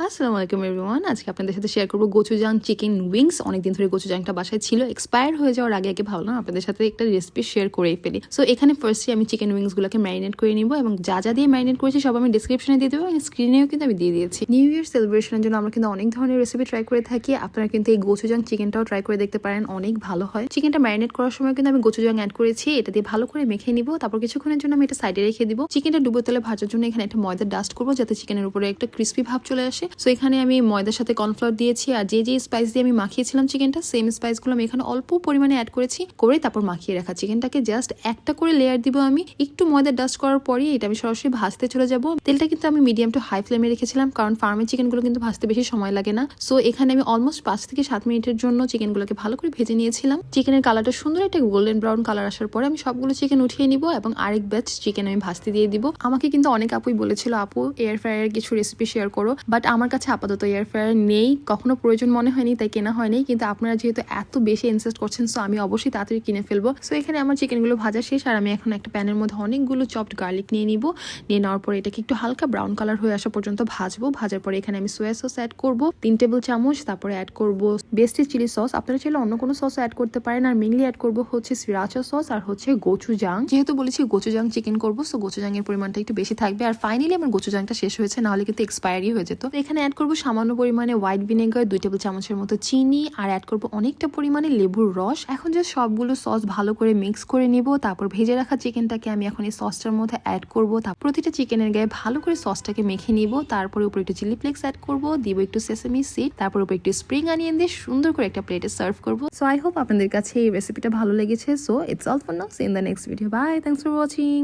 আসসালামু আলাইকুম এভরিওয়ান। আজকে আপনাদের সাথে শেয়ার করবো গোচুজাং চিকেন উইংস। অনেকদিন ধরে গোচুজাংটা বাসায় ছিল, এক্সপায়ার হয়ে যাওয়ার আগে ভাবলাম আপনাদের সাথে একটা রেসিপি শেয়ার করেই ফেলি। সো এখানে ফার্স্টে আমি চিকেন উইংসগুলোকে ম্যারিনেট করে নিব এবং যা যা দিয়ে ম্যারিনেট করেছি সব আমি ডিসক্রিপশনে দিয়ে দেবো এবং স্ক্রিনেও কিন্তু আমি দিয়ে দিয়েছি। নিউ ইয়ার সেলিব্রেশনের জন্য আমরা কিন্তু অনেক ধরনের রেসিপি ট্রাই করে থাকি। আপনারা কিন্তু এই গোচুজাং চিকেনটাও ট্রাই করে দেখতে পারেন, অনেক ভালো হয়। চিকেনটা ম্যারিনেট করার সময় কিন্তু আমি গোচুজাং অ্যাড করেছি, এটা দিয়ে ভালো করে মেখে নিব। তারপর কিছুক্ষণের জন্য আমি এটা সাইডে রেখে দিব। চিকেনটা ডুবো তেলে ভাজার জন্য এখানে একটা ময়দা ডাস্ট করবো যাতে চিকেনের উপরে একটা ক্রিস্পি ভাব চলে আসে। সো এখানে আমি ময়দার সাথে কর্নফ্লাওয়ার দিয়েছি আর যে স্পাইস দিয়ে আমি মাখিয়েছিলাম চিকেনটা, সেম স্পাইসগুলো আমি এখানে অল্প পরিমাণে অ্যাড করেছি, করে তারপর মাখিয়ে রাখা চিকেনটাকে জাস্ট একটা করে লেয়ার দিব আমি। একটু ময়দা ডাস্ট করার পরই এটা আমি সরাসরি ভাজতে চলে যাব। তেলটা কিন্তু আমি মিডিয়াম টু হাই ফ্লেমে রেখেছিলাম, কারণ ফার্মের চিকেনগুলো কিন্তু ভাজতে বেশি সময় লাগে না। সো এখানে আমি অলমোস্ট 5 থেকে 7 মিনিটের জন্য চিকেনগুলোকে ভালো করে ভেজে নিয়েছিলাম। চিকেনের কালারটা সুন্দর একটা গোল্ডেন ব্রাউন কালার আসার পরে আমি সবগুলো চিকেন উঠিয়ে নিব এবং আরেক ব্যাচ চিকেন আমি ভাজতে দিয়ে দিব। আমাকে কিন্তু অনেক আপুই বলেছিল, আপু এয়ার ফ্রায়ারের কিছু রেসিপি শেয়ার করো, বাট আমার কাছে আপাতত এয়ার ফ্রায়ার নেই, কখনো প্রয়োজন মনে হয়নি, তাই কেনা হয়নি। কিন্তু আপনারা যেহেতু এত বেশি ইনসিস্ট করছেন, সো আমি অবশ্যই তাড়াতাড়ি কিনে ফেলবো। সো এখানে আমার চিকেনগুলো ভাজা শেষ আর আমি এখন একটা প্যানের মধ্যে অনেকগুলো চপড গার্লিক নিয়ে নিব। নিয়ে নেওয়ার পরে এটাকে একটু হালকা ব্রাউন কালার হয়ে আসা পর্যন্ত ভাজবো। ভাজার পরে এখানে আমি সোয়া সস অ্যাড করব 3 টেবিল চামচ। তারপরে অ্যাড করব বেস্টি চিলি সস, আপনারা চাইলে অন্য কোনো সস অ্যাড করতে পারেন। আর মেনলি অ্যাড করব হচ্ছে শ্রীরাচা সস আর হচ্ছে গোচুজাং। যেহেতু বলেছি গোচুজাং চিকেন করবো, সো গোচুজাং এর পরিমাণটা একটু বেশি থাকবে। আর ফাইনালি আমার গোচুজাংটা শেষ হয়েছে, নাহলে কিন্তু এক্সপায়ারি হয়ে যেত। এখানে অ্যাড করব সামান্য পরিমাণে হোয়াইট ভিনেগার, 2 টেবিল চামচের মতো চিনি, আর অ্যাড করব অনেকটা পরিমাণে লেবুর রস। এখন যে সবগুলো সস ভালো করে মিক্স করে নিব। তারপর ভেজে রাখা চিকেনটাকে আমি এখন এই সসটার মধ্যে অ্যাড করব। তারপর প্রতিটা চিকেনের গায়ে ভালো করে সসটাকে মেখে নিব। তারপরে উপরে একটু চিলি ফ্লেক্স অ্যাড করব, দিব একটু সেসামি সিড, তারপর উপরে একটু স্প্রিং অনিয়ন দিয়ে সুন্দর করে একটা প্লেটে সার্ভ করব। সো আই হোপ আপনাদের কাছে এই রেসিপিটা ভালো লেগেছে। So it's all for now, see in the next video. Bye, thanks for watching.